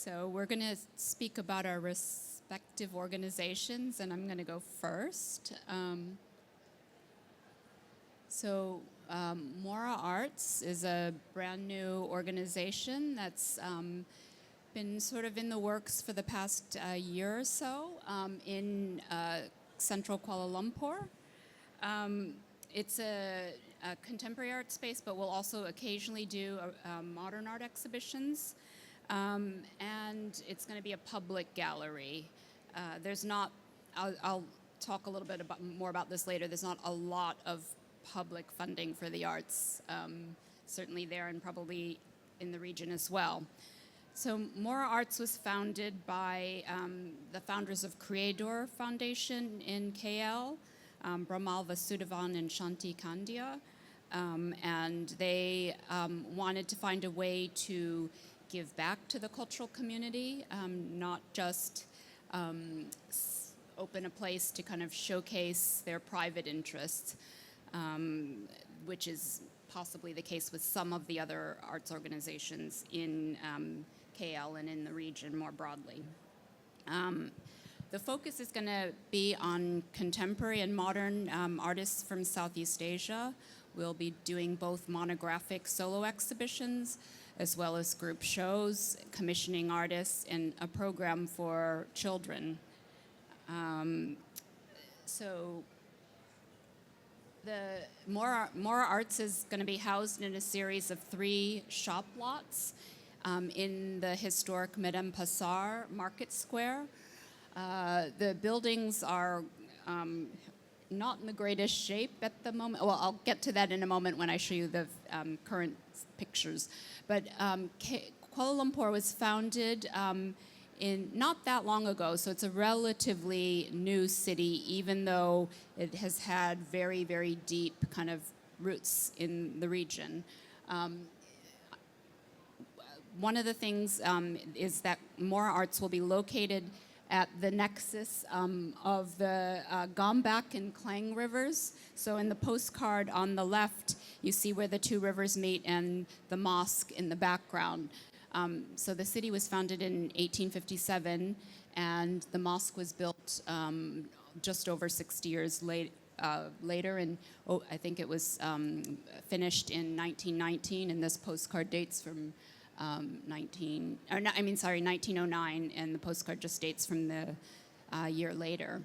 So we're going to speak about our respective organizations, and I'm going to go first. Muara Arts is a brand new organization that's been sort of in the works for the past year or so in central Kuala Lumpur. It's a contemporary art space, but we'll also occasionally do modern art exhibitions. And it's going to be a public gallery. I'll talk a little bit more about this later. There's not a lot of public funding for the arts, certainly there and probably in the region as well. So Muara Arts was founded by the founders of Creador Foundation in KL, Bramal Vasudevan and Shanti Kandia. And they wanted to find a way to give back to the cultural community, not just open a place to kind of showcase their private interests, which is possibly the case with some of the other arts organizations in KL and in the region more broadly. The focus is going to be on contemporary and modern artists from Southeast Asia. We'll be doing both monographic solo exhibitions as well as group shows, commissioning artists, and a program for children. So the Muara Arts is going to be housed in a series of 3 shop lots in the historic Medan Pasar Market Square. The buildings are not in the greatest shape at the moment. Well, I'll get to that in a moment when I show you the current pictures. But Kuala Lumpur was founded in not that long ago, so it's a relatively new city, even though it has had very, very deep kind of roots in the region. One of the things is that Muara Arts will be located at the nexus of the Gombak and Klang rivers. So in the postcard on the left, you see where the 2 rivers meet and the mosque in the background. So the city was founded in 1857, and the mosque was built just over 60 years later, and I think it was finished in 1919, and this postcard dates from 1909, and the postcard just dates from the year later.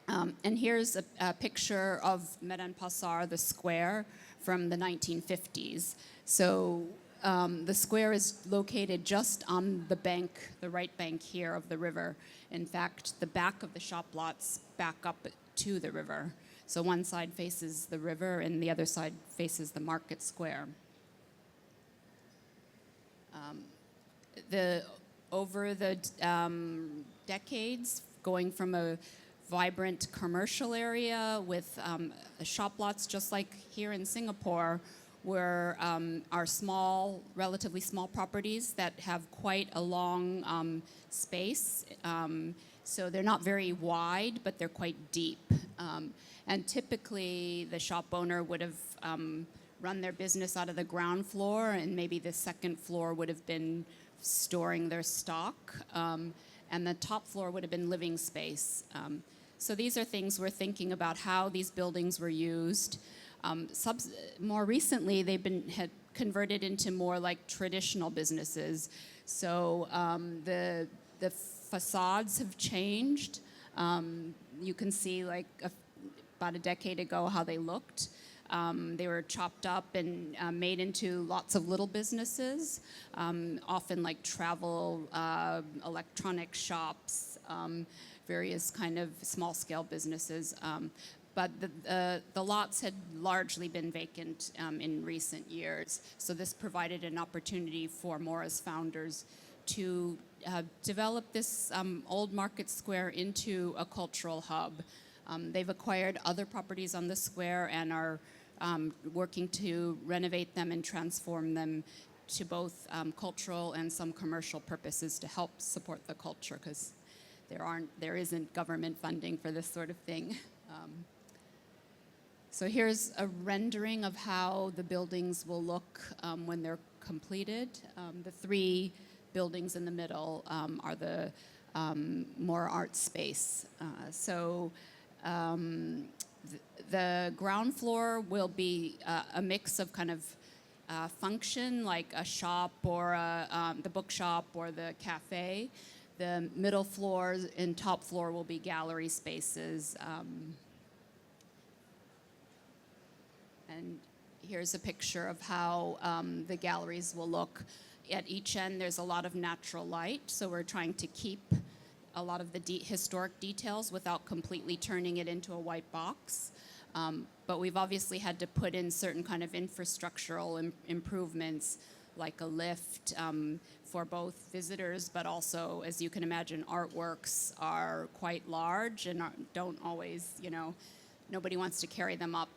And here's a picture of Medan Pasar, the square, from the 1950s. So the square is located just on the bank, the right bank here of the river. In fact, the back of the shop lots back up to the river. So one side faces the river and the other side faces the market square. Over the decades, going from a vibrant commercial area with shop lots just like here in Singapore, where are small, relatively small properties that have quite a long space. So they're not very wide, but they're quite deep. And typically, the shop owner would have run their business out of the ground floor, and maybe the second floor would have been storing their stock, and the top floor would have been living space. So these are things we're thinking about how these buildings were used. More recently, they've had converted into more like traditional businesses. So the facades have changed. You can see like about a decade ago how they looked. They were chopped up and made into lots of little businesses, often like travel, electronic shops, various kind of small-scale businesses. But the lots had largely been vacant in recent years. So this provided an opportunity for Muara's founders to develop this old market square into a cultural hub. They've acquired other properties on the square and are working to renovate them and transform them to both cultural and some commercial purposes to help support the culture, because there isn't government funding for this sort of thing. So here's a rendering of how the buildings will look when they're completed. The 3 buildings in the middle are the Muara Arts space. The ground floor will be a mix of kind of function, like a shop or the bookshop or the cafe. The middle floor and top floor will be gallery spaces. And here's a picture of how the galleries will look. At each end, there's a lot of natural light, so we're trying to keep a lot of the historic details without completely turning it into a white box. But we've obviously had to put in certain kind of infrastructural improvements, like a lift for both visitors, but also, as you can imagine, artworks are quite large and don't always, nobody wants to carry them up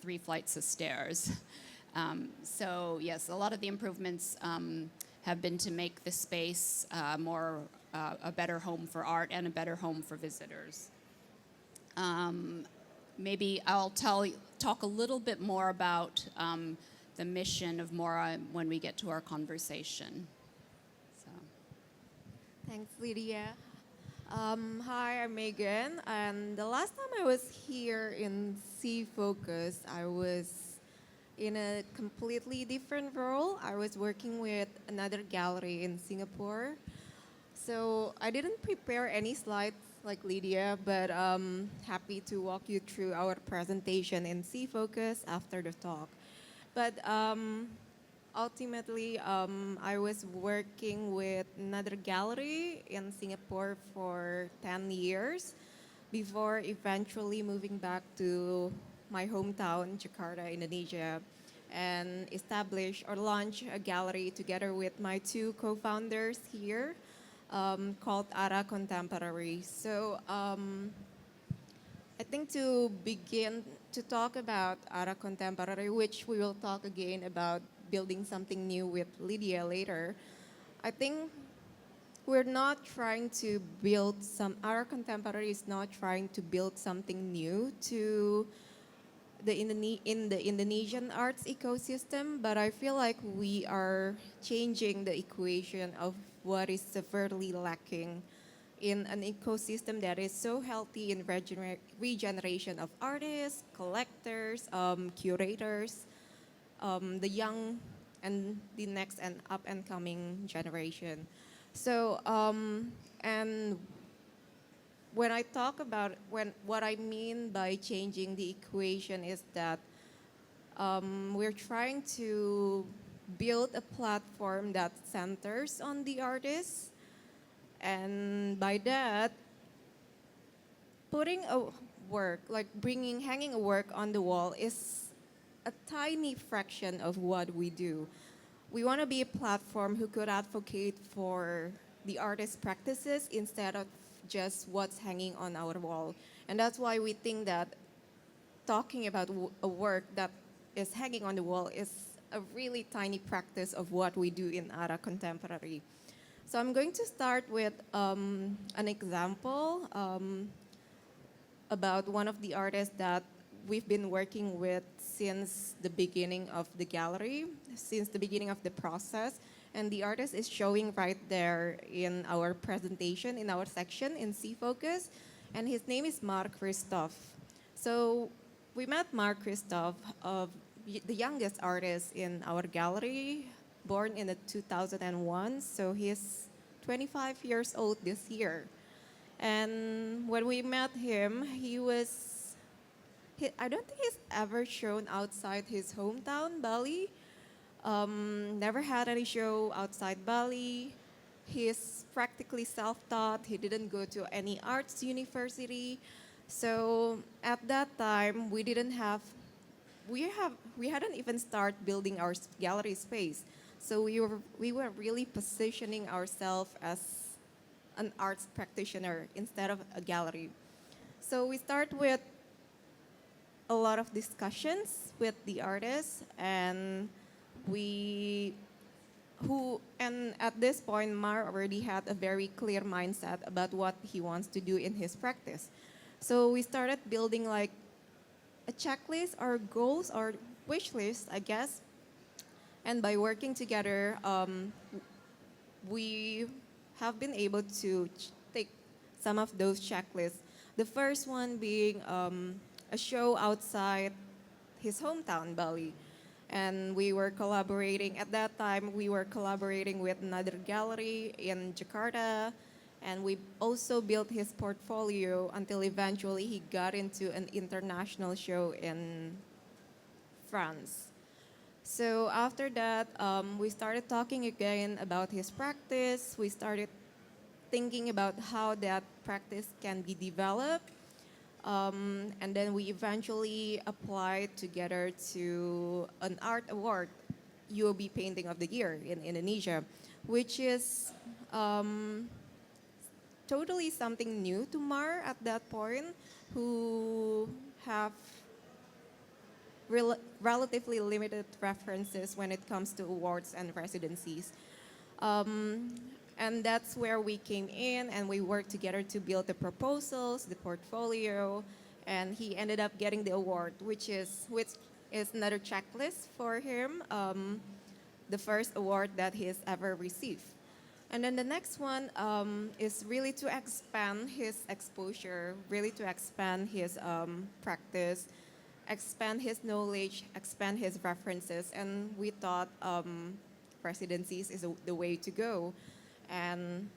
3 flights of stairs. So yes, a lot of the improvements have been to make the space more a better home for art and a better home for visitors. Maybe I'll talk a little bit more about the mission of Muara when we get to our conversation. So. Thanks, Lydia. Hi, I'm Megan, and the last time I was here in SEAfocus, I was in a completely different role. I was working with another gallery in Singapore. So I didn't prepare any slides like Lydia, but happy to walk you through our presentation in SEAfocus after the talk. But ultimately, I was working with another gallery in Singapore for 10 years before eventually moving back to my hometown, Jakarta, Indonesia, and establish or launch a gallery together with my 2 co-founders here called S.E.A Contemporary. So I think to begin to talk about S.E.A Contemporary, which we will talk again about building something new with Lydia later, I think we're not trying to build S.E.A Contemporary is not trying to build something new to in the Indonesian arts ecosystem, but I feel like we are changing the equation of what is severely lacking in an ecosystem that is so healthy in regeneration of artists, collectors, curators, the young and the next and up and coming generation. So, and when I talk about what I mean by changing the equation is that we're trying to build a platform that centers on the artist, and by that, putting a work, like hanging a work on the wall is a tiny fraction of what we do. We want to be a platform who could advocate for the artist's practices instead of just what's hanging on our wall. And that's why we think that talking about a work that is hanging on the wall is a really tiny practice of what we do in S.E.A Contemporary. So I'm going to start with an example about one of the artists that we've been working with since the beginning of the gallery, since the beginning of the process. And the artist is showing right there in our presentation, in our section in SEAfocus. And his name is Mark Christoph. So we met Mark Christoph, the youngest artist in our gallery, born in 2001. So he's 25 years old this year. And when we met him, I don't think he's ever shown outside his hometown, Bali. Never had any show outside Bali. He's practically self-taught. He didn't go to any arts university. So at that time, we hadn't even started building our gallery space. So we were really positioning ourselves as an arts practitioner instead of a gallery. So we start with a lot of discussions with the artists, and at this point, Mar already had a very clear mindset about what he wants to do in his practice. So we started building like a checklist or goals or wish list, I guess. And by working together, we have been able to take some of those checklists. The first one being a show outside his hometown, Bali. And we were collaborating, at that time, we were collaborating with another gallery in Jakarta. And we also built his portfolio until eventually he got into an international show in France. So after that, we started talking again about his practice. We started thinking about how that practice can be developed. And then we eventually applied together to an art award, UOB Painting of the Year in Indonesia, which is totally something new to Mar at that point, who have relatively limited references when it comes to awards and residencies. Um, and that's where we came in and we worked together to build the proposals, the portfolio, and he ended up getting the award, which is another checklist for him, the first award that he's ever received. And then the next one is really to expand his exposure, really to expand his practice, expand his knowledge, expand his references, and we thought residencies is the way to go. And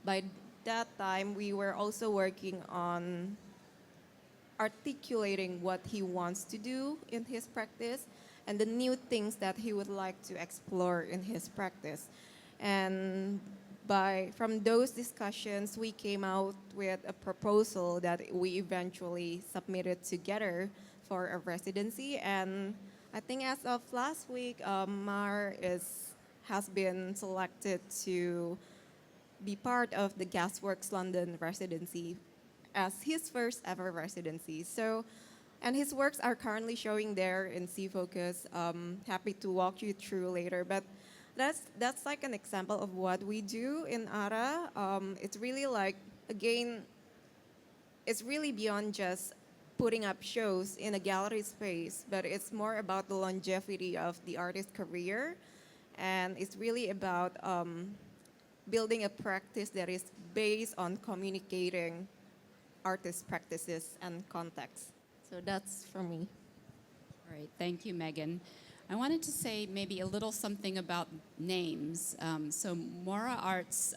by that time, we were also working on articulating what he wants to do in his practice and the new things that he would like to explore in his practice. And from those discussions, we came out with a proposal that we eventually submitted together for a residency. And I think as of last week, has been selected to be part of the Gasworks London residency as his first ever residency. So, and his works are currently showing there in C Focus. Happy to walk you through later, but that's like an example of what we do in ARA. It's really like, again, it's really beyond just putting up shows in a gallery space, but it's more about the longevity of the artist's career, and it's really about building a practice that is based on communicating artist practices and context. So that's for me. All right, thank you, Megan. I wanted to say maybe a little something about names. So Muara Arts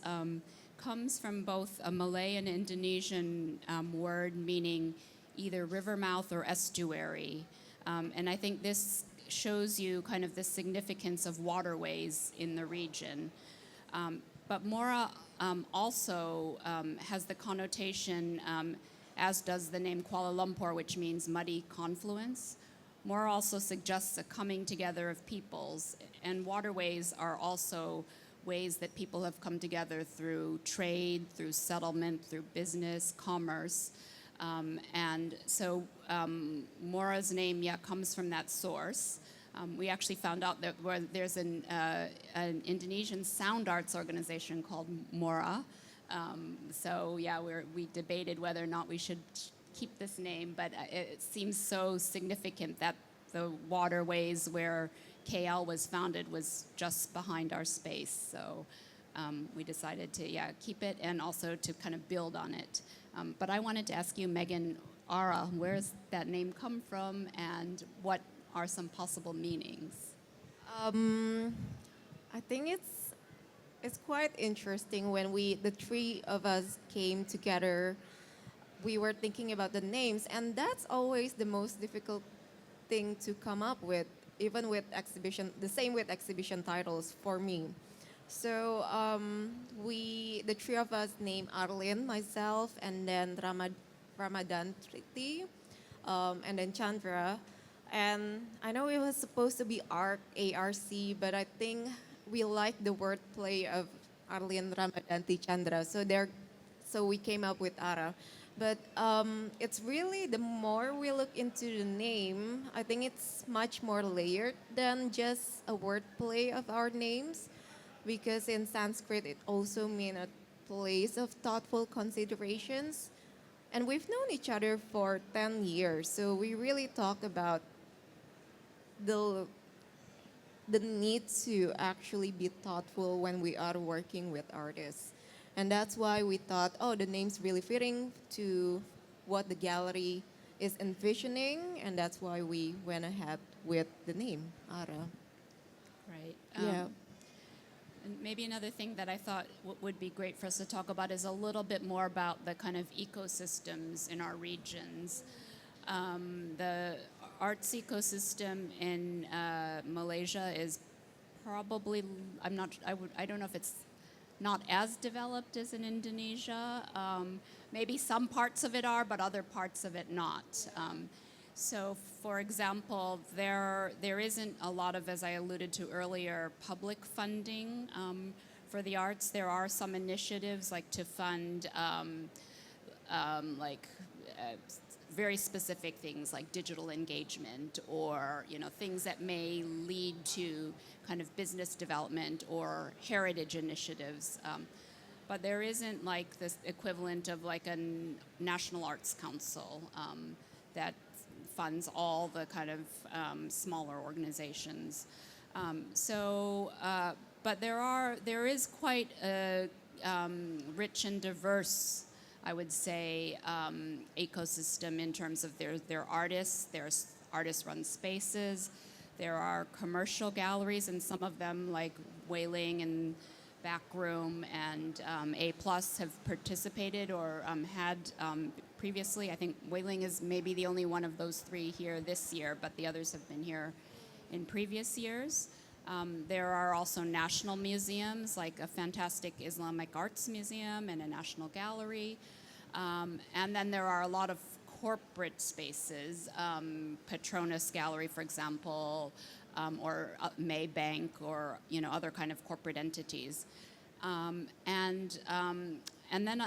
comes from both a Malay and Indonesian word meaning either river mouth or estuary. And I think this shows you kind of the significance of waterways in the region. But Muara also has the connotation, as does the name Kuala Lumpur, which means muddy confluence. Muara also suggests a coming together of peoples, and waterways are also ways that people have come together through trade, through settlement, through business, commerce. And so Muara's name, comes from that source. We actually found out that there's an Indonesian sound arts organization called Muara. We debated whether or not we should keep this name, but it seems so significant that the waterways where KL was founded was just behind our space. So we decided to keep it and also to kind of build on it. But I wanted to ask you, Megan, Ara, where does that name come from and what are some possible meanings? I think it's quite interesting when the three of us came together. We were thinking about the names, and that's always the most difficult thing to come up with, even with exhibition. The same with exhibition titles for me. So the three of us named Arlin, myself, and then Ramadan Triti, and then Chandra. And I know it was supposed to be ARC, ARC, but I think we like the wordplay of Arlin, Ramadan, Chandra. So we came up with Ara. But it's really, the more we look into the name, I think it's much more layered than just a wordplay of our names, because in Sanskrit it also means a place of thoughtful considerations. And we've known each other for 10 years, so we really talk about the the need to actually be thoughtful when we are working with artists. And that's why we thought, oh, the name's really fitting to what the gallery is envisioning, and that's why we went ahead with the name, Ara. Right. Yeah. And maybe another thing that I thought would be great for us to talk about is a little bit more about the kind of ecosystems in our regions. The arts ecosystem in Malaysia is probably, I don't know if it's not as developed as in Indonesia. Maybe some parts of it are, but other parts of it not. So, for example, there isn't a lot of, as I alluded to earlier, public funding for the arts. There are some initiatives like to fund very specific things like digital engagement or things that may lead to kind of business development or heritage initiatives. But there isn't like this equivalent of like a National Arts Council that funds all the kind of smaller organizations. But there is quite a rich and diverse, I would say, ecosystem in terms of their artists. There's artist-run spaces. There are commercial galleries, and some of them, like Wailing and Backroom and A+ have participated or had previously. I think Wailing is maybe the only one of those three here this year, but the others have been here in previous years. There are also national museums, like a fantastic Islamic Arts Museum and a National Gallery. And then there are a lot of corporate spaces, Petronas Gallery, for example, or Maybank, or other kind of corporate entities. And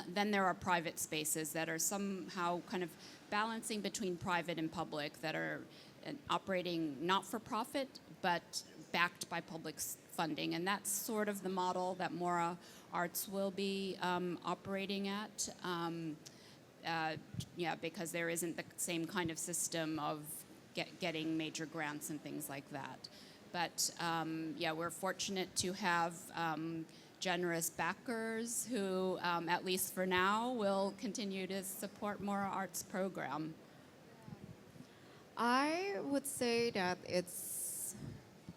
then there are private spaces that are somehow kind of balancing between private and public, that are operating not for profit, but backed by public funding. And that's sort of the model that Muara Arts will be operating at. Because there isn't the same kind of system of getting major grants and things like that. But we're fortunate to have generous backers who, at least for now, will continue to support Muara Arts program. I would say that it's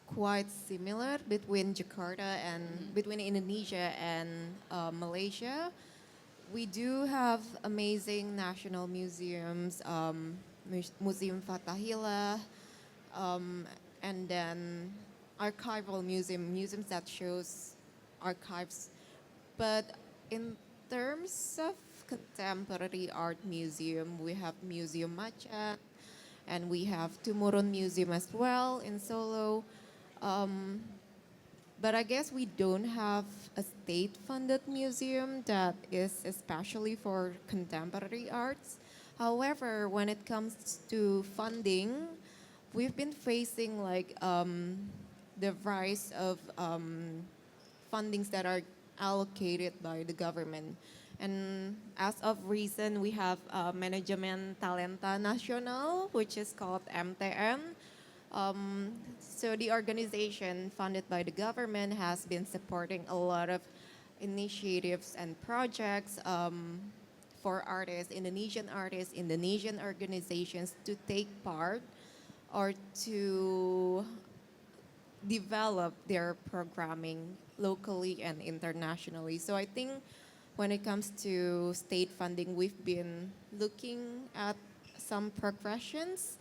quite similar between Jakarta and between Indonesia and Malaysia. We do have amazing national museums, Museum Fathahillah, and then archival museums that shows archives. But in terms of contemporary art museum, we have Museum Macan, and we have Tumurun Museum as well in Solo. But I guess we don't have a state-funded museum that is especially for contemporary arts. However, when it comes to funding, we've been facing the rise of fundings that are allocated by the government. And as of recent, we have Manajemen Talenta Nasional, which is called MTN. So the organization funded by the government has been supporting a lot of initiatives and projects for artists, Indonesian organizations to take part or to develop their programming locally and internationally. So I think when it comes to state funding, we've been looking at some progressions.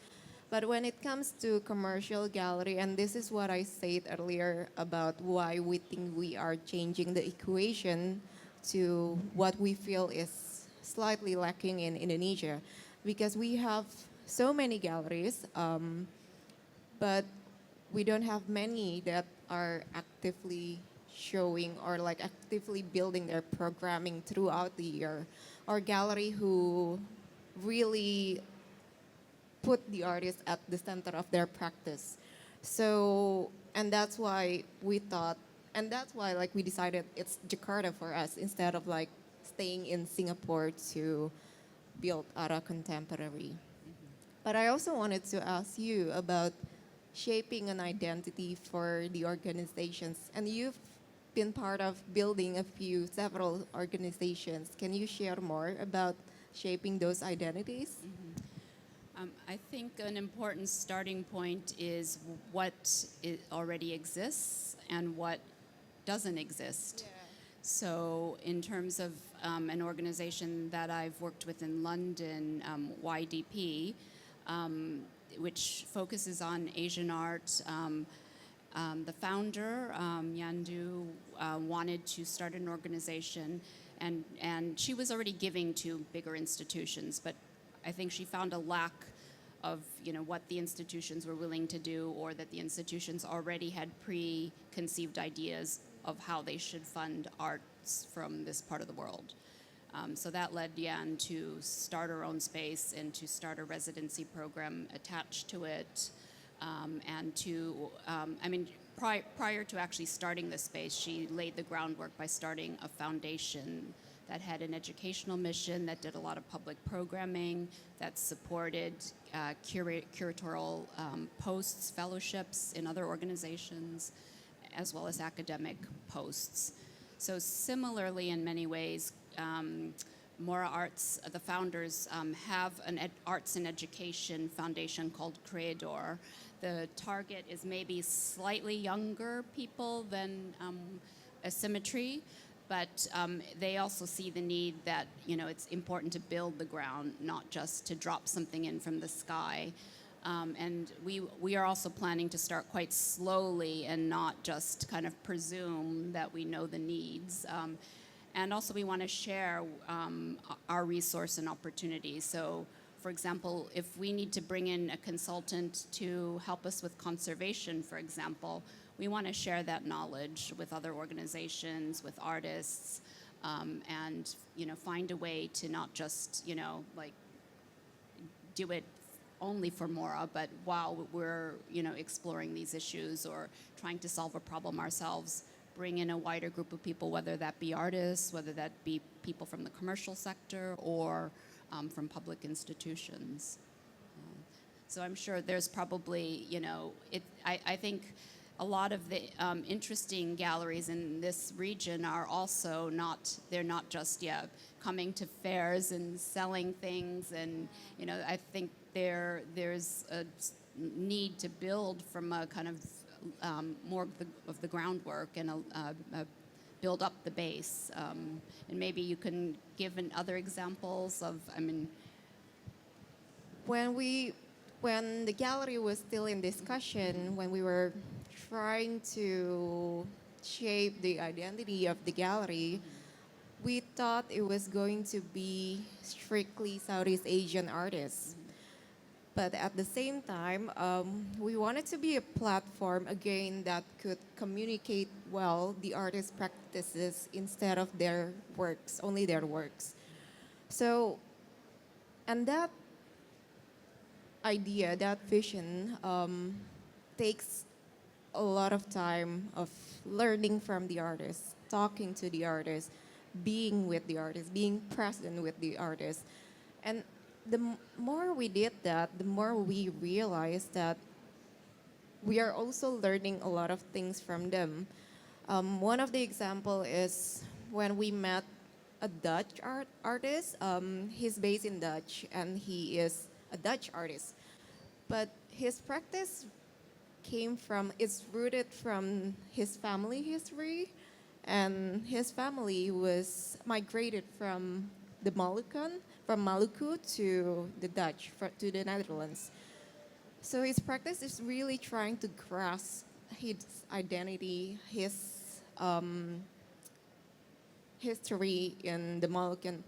But when it comes to commercial gallery, and this is what I said earlier about why we think we are changing the equation to what we feel is slightly lacking in Indonesia, because we have so many galleries, but we don't have many that are actively showing or actively building their programming throughout the year, or gallery who really put the artist at the center of their practice. So, and that's why we thought, and that's why we decided it's Jakarta for us instead of staying in Singapore to build Ara Contemporary. But I also wanted to ask you about shaping an identity for the organizations. And you've been part of building several organizations. Can you share more about shaping those identities? I think an important starting point is what already exists and what doesn't exist. So in terms of an organization that I've worked with in London, YDP, which focuses on Asian art, the founder, Yandu, wanted to start an organization, and she was already giving to bigger institutions, but I think she found a lack of what the institutions were willing to do, or that the institutions already had preconceived ideas of how they should fund arts from this part of the world. So that led Yan to start her own space and to start a residency program attached to it. And to, prior to actually starting the space, she laid the groundwork by starting a foundation that had an educational mission, that did a lot of public programming, that supported curatorial posts, fellowships in other organizations, as well as academic posts. So similarly, in many ways, Muara Arts, the founders, have an arts and education foundation called Creador. The target is maybe slightly younger people than Asymmetry, but they also see the need that it's important to build the ground, not just to drop something in from the sky. And we are also planning to start quite slowly and not just kind of presume that we know the needs. And also we want to share our resource and opportunities. So, for example, if we need to bring in a consultant to help us with conservation, for example, we want to share that knowledge with other organizations, with artists, and find a way to not just do it only for Mora, but while we're exploring these issues or trying to solve a problem ourselves, bring in a wider group of people, whether that be artists, whether that be people from the commercial sector, or from public institutions. So I'm sure there's probably, I think a lot of the interesting galleries in this region are also they're not just coming to fairs and selling things, and I think there's a need to build from a kind of more of the groundwork and build up the base. And maybe you can give other examples of, When the gallery was still in discussion, when we were trying to shape the identity of the gallery, we thought it was going to be strictly Southeast Asian artists. But at the same time, we wanted to be a platform, again, that could communicate well the artist practices instead of their works, only their works. So, and that idea, that vision, takes a lot of time of learning from the artists, talking to the artists, being with the artists, being present with the artists. And the more we did that, the more we realized that we are also learning a lot of things from them. One of the example is when we met a Dutch artist. He's based in Dutch, and he is a Dutch artist. But his practice it's rooted from his family history, and his family was migrated from Maluku to the to the Netherlands. So his practice is really trying to grasp his identity, his history in the Moluccan,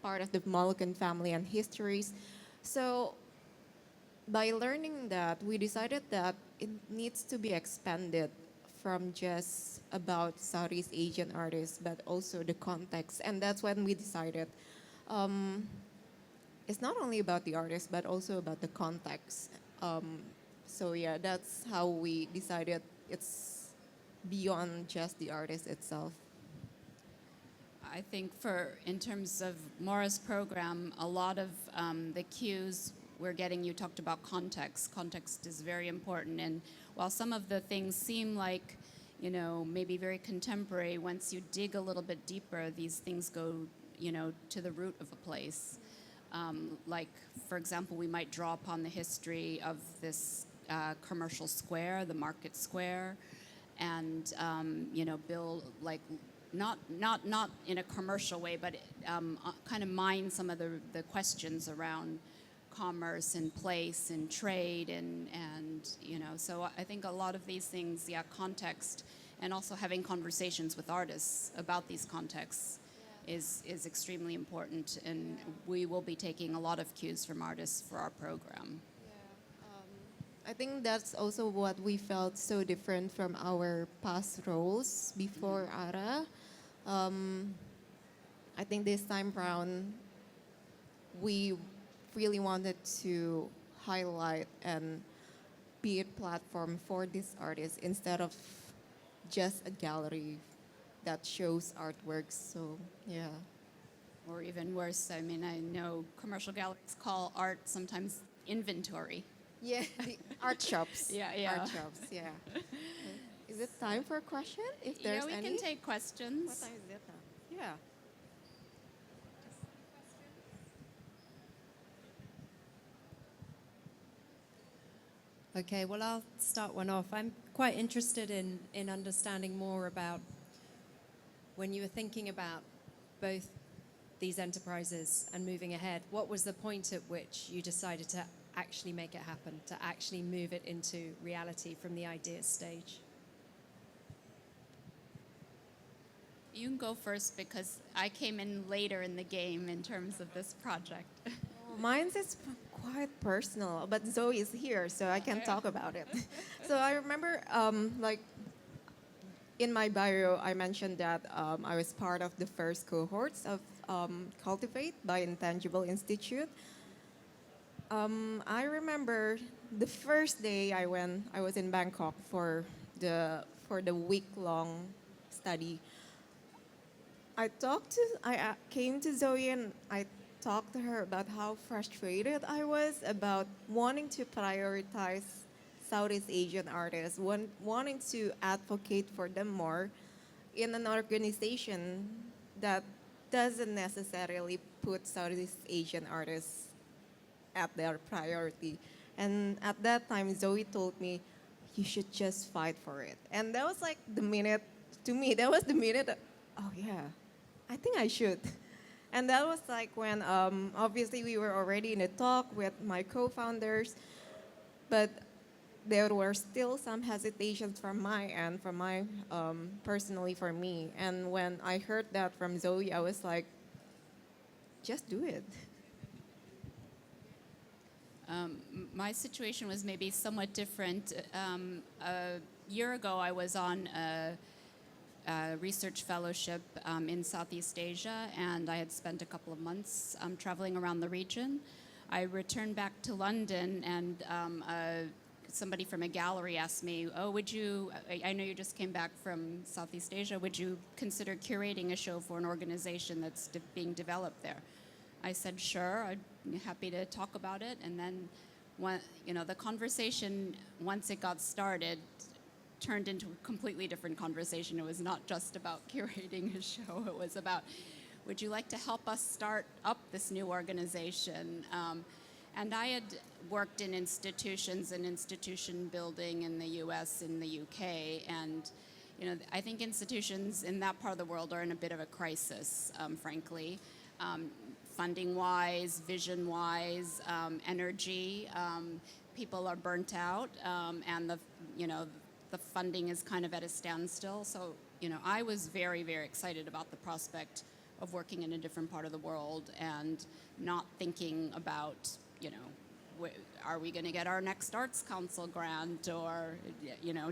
part of the Moluccan family and histories. So by learning that, we decided that it needs to be expanded from just about Southeast Asian artists, but also the context. And that's when we decided it's not only about the artist, but also about the context. So yeah, that's how we decided it's beyond just the artist itself. I think in terms of Mora's program, a lot of the cues we're getting, you talked about context. Context is very important. And while some of the things seem like, you know, maybe very contemporary, once you dig a little bit deeper, these things go, you know, to the root of a place. Like, for example, we might draw upon the history of this commercial square, the market square, and, you know, build, like, not in a commercial way, but kind of mine some of the questions around commerce and place and trade and you know, so I think a lot of these things, context, and also having conversations with artists about these contexts is extremely important, and we will be taking a lot of cues from artists for our program. I think that's also what we felt so different from our past roles before ARA. I think this time around, we really wanted to highlight and be a platform for these artists instead of just a gallery that shows artworks. So, yeah. Or even worse, I mean, I know commercial galleries call art sometimes inventory. Yeah, the art shops. Yeah. Art shops, yeah. Is it time for a question? If there's we any? can take questions. What time is it now? Yeah. Okay, well, I'll start one off. I'm quite interested in understanding more about when you were thinking about both these enterprises and moving ahead, what was the point at which you decided to actually make it happen, to actually move it into reality from the idea stage? You can go first because I came in later in the game in terms of this project. Mine is quite personal, but Zoe is here, so I can talk about it. So I remember, like, in my bio, I mentioned that I was part of the first cohorts of Cultivate by Intangible Institute. I remember the first day I was in Bangkok for the week-long study. I came to Zoe and I talked to her about how frustrated I was about wanting to prioritize Southeast Asian artists, wanting to advocate for them more in an organization that doesn't necessarily put Southeast Asian artists at their priority. And at that time, Zoe told me, you should just fight for it. And that was like the minute, to me, that was the minute, that, oh yeah, I think I should. And that was like when, obviously we were already in a talk with my co-founders, but there were still some hesitations from my end, personally for me. And when I heard that from Zoe, I was like, just do it. My situation was maybe somewhat different. A year ago, I was on a research fellowship in Southeast Asia, and I had spent a couple of months traveling around the region. I returned back to London, and somebody from a gallery asked me, I know you just came back from Southeast Asia, would you consider curating a show for an organization that's being developed there? I said, sure, I'd be happy to talk about it. And then, the conversation, once it got started, turned into a completely different conversation. It was not just about curating a show. It was about, would you like to help us start up this new organization? And I had worked in institutions and institution building in the US, in the UK, and I think institutions in that part of the world are in a bit of a crisis, frankly. Funding-wise, vision-wise, energy, people are burnt out, and the funding is kind of at a standstill. So, I was very, very excited about the prospect of working in a different part of the world and not thinking about, are we going to get our next Arts Council grant, or,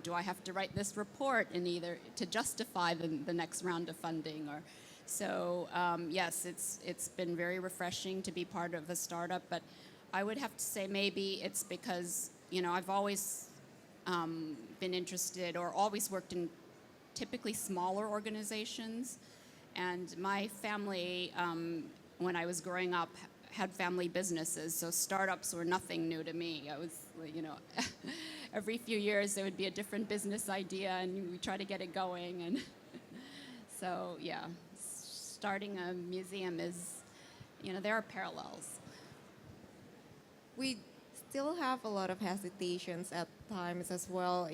do I have to write this report in either to justify the next round of funding, or so yes, it's been very refreshing to be part of a startup, but I would have to say maybe it's because, I've always been interested or always worked in typically smaller organizations, and my family, when I was growing up, had family businesses, so startups were nothing new to me. I was, you know, every few years there would be a different business idea, and we try to get it going. And so, yeah, starting a museum is, you know, there are parallels. We still have a lot of hesitations at times as well.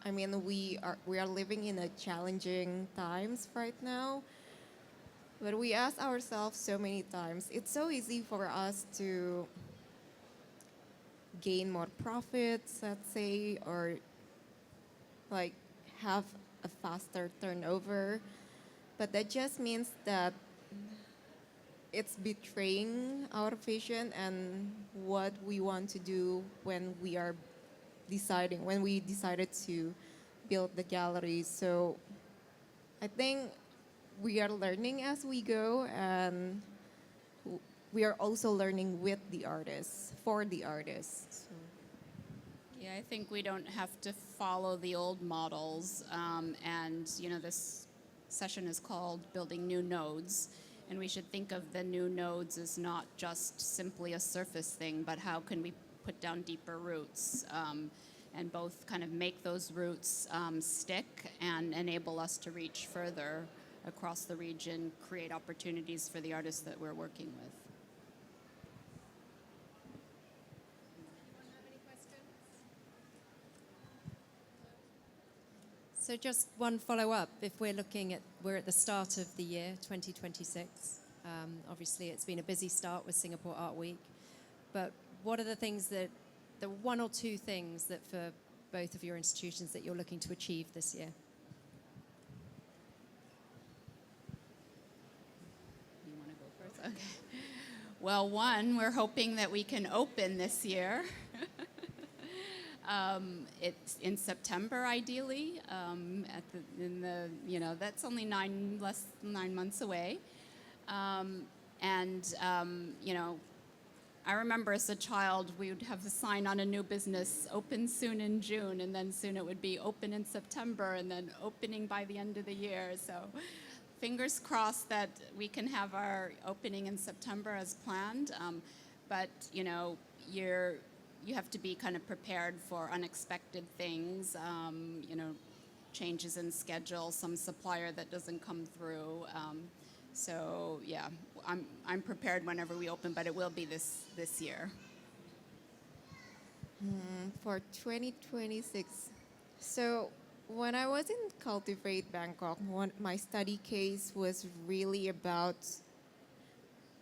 I mean, we are living in a challenging times right now. But we ask ourselves so many times, it's so easy for us to gain more profits, let's say, or like have a faster turnover. But that just means that it's betraying our vision and what we want to do when we decided to build the gallery. So I think we are learning as we go, and we are also learning with the artists, for the artists. So. Yeah, I think we don't have to follow the old models. And, you know, this session is called Building New Nodes. And we should think of the new nodes as not just simply a surface thing, but how can we put down deeper roots and both kind of make those roots stick and enable us to reach further across the region, create opportunities for the artists that we're working with. So just one follow-up. If we're at the start of the year, 2026. Obviously, it's been a busy start with Singapore Art Week. But what are the one or two things that for both of your institutions that you're looking to achieve this year? You want to go first? Okay. Well, one, we're hoping that we can open this year. It's in September, ideally. That's only less than 9 months away. I remember as a child, we would have the sign on a new business, open soon in June, and then soon it would be open in September, and then opening by the end of the year. So fingers crossed that we can have our opening in September as planned. But, you know, you have to be kind of prepared for unexpected things, changes in schedule, some supplier that doesn't come through. So yeah, I'm prepared whenever we open, but it will be this year. For 2026, so when I was in Cultivate Bangkok, my study case was really about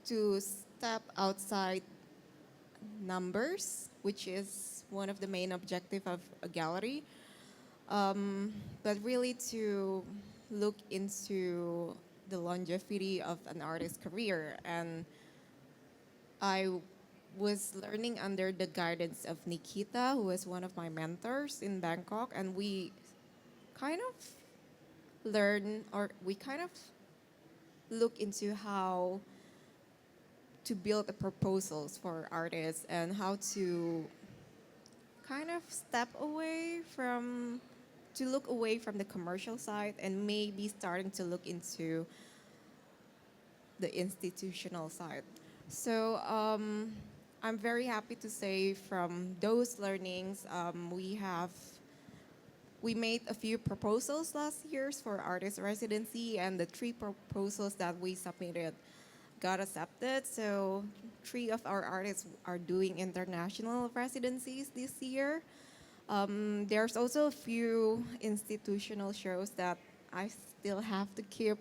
to step outside numbers, which is one of the main objectives of a gallery, but really to look into the longevity of an artist's career. And I was learning under the guidance of Nikita, who was one of my mentors in Bangkok, and we kind of look into how to build the proposals for artists and how to kind of look away from the commercial side and maybe starting to look into the institutional side. So I'm very happy to say from those learnings, we made a few proposals last year for artist residency, and the 3 proposals that we submitted got accepted. So 3 of our artists are doing international residencies this year. There's also a few institutional shows that I still have to keep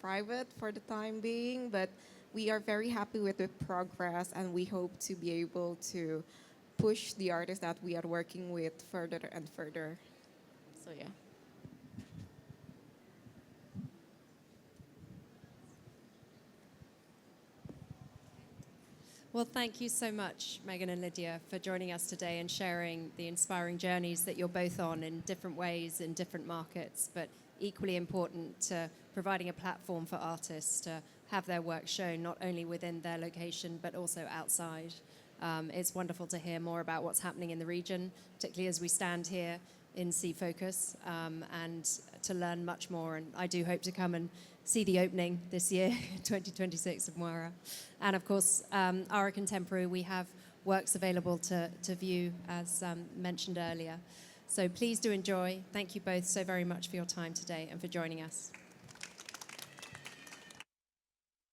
private for the time being, but we are very happy with the progress, and we hope to be able to push the artists that we are working with further and further. So yeah. Well, thank you so much, Megan and Lydia, for joining us today and sharing the inspiring journeys that you're both on in different ways in different markets, but equally important to providing a platform for artists to have their work shown not only within their location, but also outside. It's wonderful to hear more about what's happening in the region, particularly as we stand here in Sea Focus and to learn much more. And I do hope to come and see the opening this year, 2026 of Muara. And of course, our contemporary, we have works available to view as mentioned earlier. So please do enjoy. Thank you both so very much for your time today and for joining us.